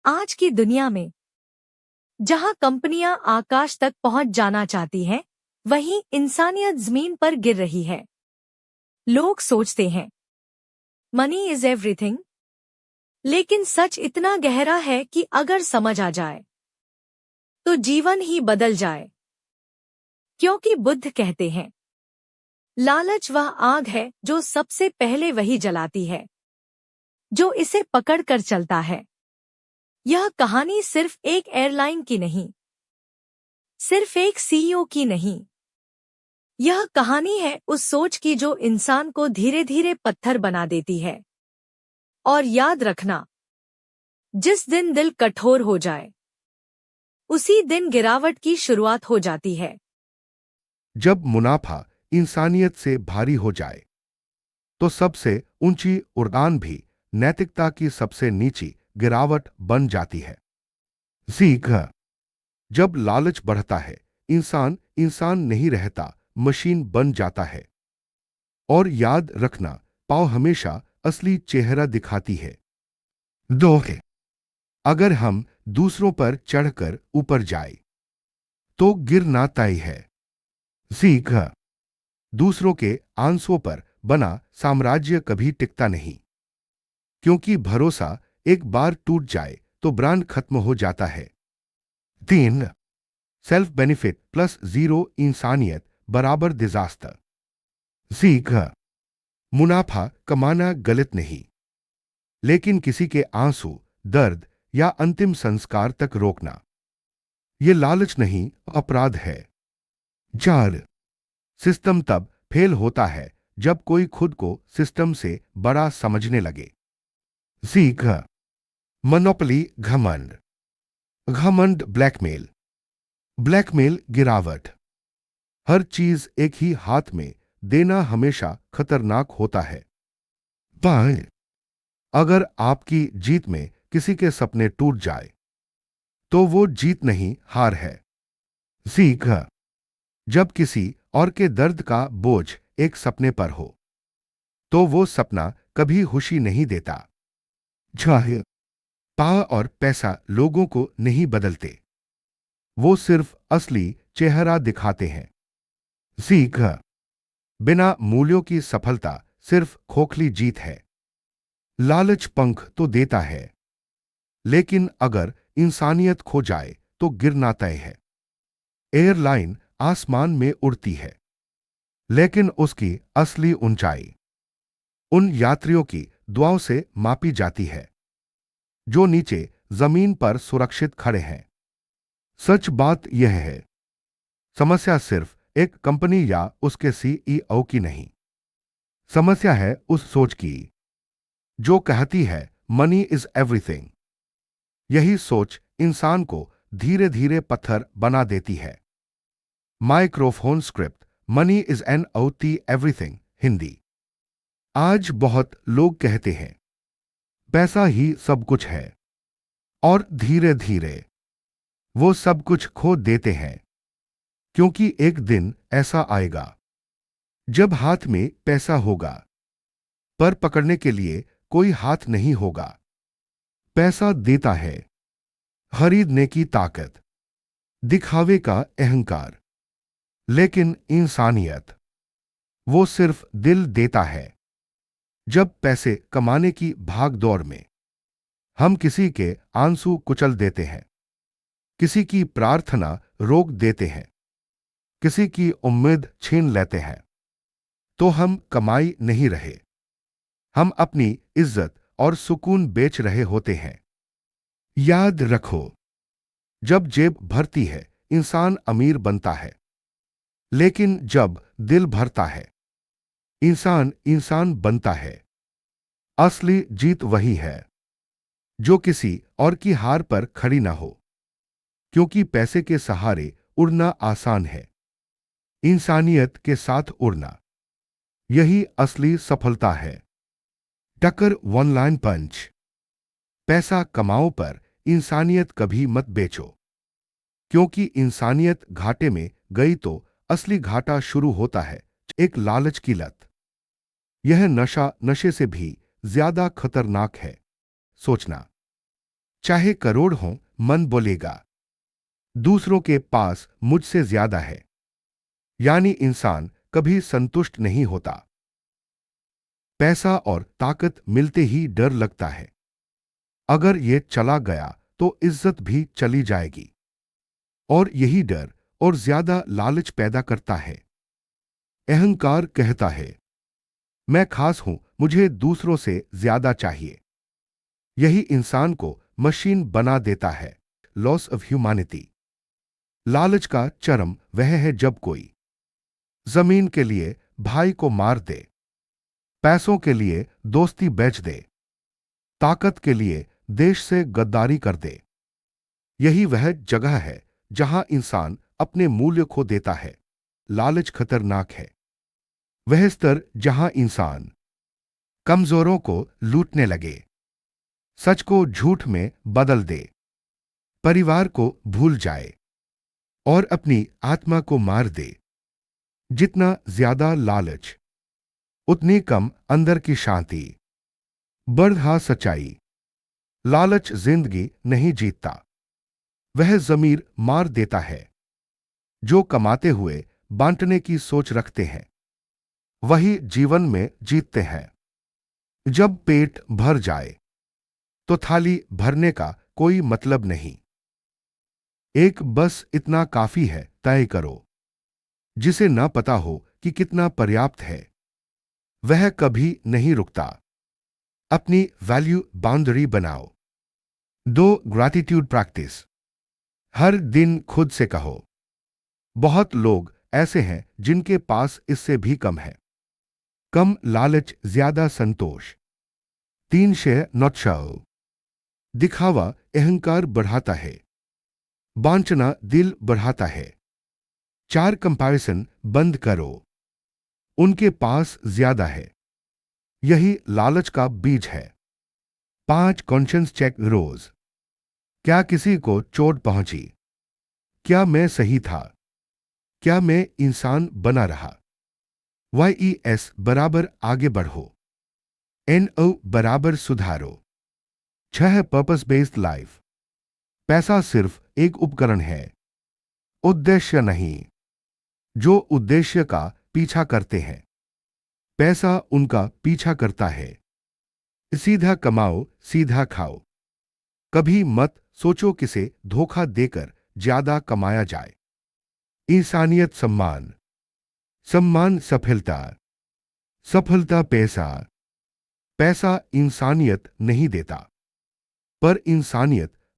आज की दुनिया में जहां कंपनियां आकाश तक पहुंच जाना चाहती हैं, वहीं इंसानियत जमीन पर गिर रही है। लोग सोचते हैं मनी इज एवरीथिंग, लेकिन सच इतना गहरा है कि अगर समझ आ जाए तो जीवन ही बदल जाए। क्योंकि बुद्ध कहते हैं, लालच वह आग है जो सबसे पहले वही जलाती है जो इसे पकड़ कर चलता है। यह कहानी सिर्फ एक एयरलाइन की नहीं, सिर्फ एक सीईओ की नहीं। यह कहानी है उस सोच की जो इंसान को धीरे धीरे पत्थर बना देती है। और याद रखना, जिस दिन दिल कठोर हो जाए, उसी दिन गिरावट की शुरुआत हो जाती है। जब मुनाफा इंसानियत से भारी हो जाए तो सबसे ऊंची उड़ान भी नैतिकता की सबसे नीची गिरावट बन जाती है। सीख, जब लालच बढ़ता है, इंसान इंसान नहीं रहता, मशीन बन जाता है। और याद रखना, पाव हमेशा असली चेहरा दिखाती है। दो है, अगर हम दूसरों पर चढ़कर ऊपर जाए तो गिरना तय है। सीख, दूसरों के आंसुओं पर बना साम्राज्य कभी टिकता नहीं, क्योंकि भरोसा एक बार टूट जाए तो ब्रांड खत्म हो जाता है। 3, सेल्फ बेनिफिट प्लस जीरो इंसानियत बराबर डिजास्टर। सीख, मुनाफा कमाना गलत नहीं, लेकिन किसी के आंसू, दर्द या अंतिम संस्कार तक रोकना, ये लालच नहीं, अपराध है। 4, सिस्टम तब फेल होता है जब कोई खुद को सिस्टम से बड़ा समझने लगे। सीख, मोनोपोली घमंड। घमंड ब्लैकमेल, ब्लैकमेल गिरावट। हर चीज एक ही हाथ में देना हमेशा खतरनाक होता है। 5, अगर आपकी जीत में किसी के सपने टूट जाए तो वो जीत नहीं, हार है। सीख, जब किसी और के दर्द का बोझ एक सपने पर हो तो वो सपना कभी खुशी नहीं देता। चाहे पावर और पैसा लोगों को नहीं बदलते, वो सिर्फ असली चेहरा दिखाते हैं। सीख, बिना मूल्यों की सफलता सिर्फ खोखली जीत है। लालच पंख तो देता है, लेकिन अगर इंसानियत खो जाए तो गिरना तय है। एयरलाइन आसमान में उड़ती है, लेकिन उसकी असली ऊंचाई उन यात्रियों की दुआओं से मापी जाती है जो नीचे जमीन पर सुरक्षित खड़े हैं। सच बात यह है, समस्या सिर्फ एक कंपनी या उसके सीईओ की नहीं, समस्या है उस सोच की जो कहती है मनी इज एवरीथिंग। यही सोच इंसान को धीरे धीरे पत्थर बना देती है। Microphone script, money is an औती एवरीथिंग, हिंदी। आज बहुत लोग कहते हैं पैसा ही सब कुछ है, और धीरे धीरे वो सब कुछ खो देते हैं, क्योंकि एक दिन ऐसा आएगा जब हाथ में पैसा होगा पर पकड़ने के लिए कोई हाथ नहीं होगा। पैसा देता है खरीदने की ताकत, दिखावे का अहंकार, लेकिन इंसानियत वो सिर्फ दिल देता है। जब पैसे कमाने की भाग दौड़ में हम किसी के आंसू कुचल देते हैं, किसी की प्रार्थना रोक देते हैं, किसी की उम्मीद छीन लेते हैं, तो हम कमाई नहीं रहे, हम अपनी इज्जत और सुकून बेच रहे होते हैं। याद रखो, जब जेब भरती है इंसान अमीर बनता है, लेकिन जब दिल भरता है इंसान इंसान बनता है। असली जीत वही है जो किसी और की हार पर खड़ी ना हो, क्योंकि पैसे के सहारे उड़ना आसान है, इंसानियत के साथ उड़ना यही असली सफलता है। टक्कर वन लाइन पंच, पैसा कमाओ पर इंसानियत कभी मत बेचो, क्योंकि इंसानियत घाटे में गई तो असली घाटा शुरू होता है। एक लालच की लत, यह नशा नशे से भी ज्यादा खतरनाक है। सोचना, चाहे करोड़ हों, मन बोलेगा दूसरों के पास मुझसे ज्यादा है। यानी इंसान कभी संतुष्ट नहीं होता। पैसा और ताकत मिलते ही डर लगता है। अगर ये चला गया तो इज्जत भी चली जाएगी। और यही डर और ज्यादा लालच पैदा करता है। अहंकार कहता है, मैं खास हूं, मुझे दूसरों से ज्यादा चाहिए। यही इंसान को मशीन बना देता है। Loss of humanity. लालच का चरम वह है जब कोई जमीन के लिए भाई को मार दे, पैसों के लिए दोस्ती बेच दे, ताकत के लिए देश से गद्दारी कर दे। यही वह जगह है जहां इंसान अपने मूल्य खो देता है। लालच खतरनाक है। वह स्तर जहां इंसान कमजोरों को लूटने लगे, सच को झूठ में बदल दे, परिवार को भूल जाए और अपनी आत्मा को मार दे। जितना ज्यादा लालच, उतनी कम अंदर की शांति। बढ़ा सच्चाई। लालच जिंदगी नहीं जीतता, वह जमीर मार देता है। जो कमाते हुए बांटने की सोच रखते हैं, वही जीवन में जीतते हैं। जब पेट भर जाए तो थाली भरने का कोई मतलब नहीं। एक बस इतना काफी है तय करो। जिसे न पता हो कि कितना पर्याप्त है, वह कभी नहीं रुकता। अपनी वैल्यू बाउंड्री बनाओ। दो ग्रैटिट्यूड प्रैक्टिस। हर दिन खुद से कहो, बहुत लोग ऐसे हैं जिनके पास इससे भी कम है। कम लालच, ज्यादा संतोष। 3 शेर नॉट शो। दिखावा अहंकार बढ़ाता है, वांछना दिल बढ़ाता है। 4 कंपैरिजन बंद करो, उनके पास ज्यादा है। यही लालच का बीज है। 5 कॉन्शियस चेक रोज। क्या किसी को चोट पहुंची? क्या मैं सही था? क्या मैं इंसान बना रहा? YES बराबर आगे बढ़ो। NO बराबर सुधारो। 6 पर्पस बेस्ड लाइफ। पैसा सिर्फ एक उपकरण है, उद्देश्य नहीं। जो उद्देश्य का पीछा करते हैं, पैसा उनका पीछा करता है। सीधा कमाओ, सीधा खाओ। कभी मत सोचो किसे धोखा देकर ज्यादा कमाया जाए। इंसानियत सम्मान। सम्मान सफलता। सफलता पैसा। पैसा इंसानियत नहीं देता, पर इंसानियत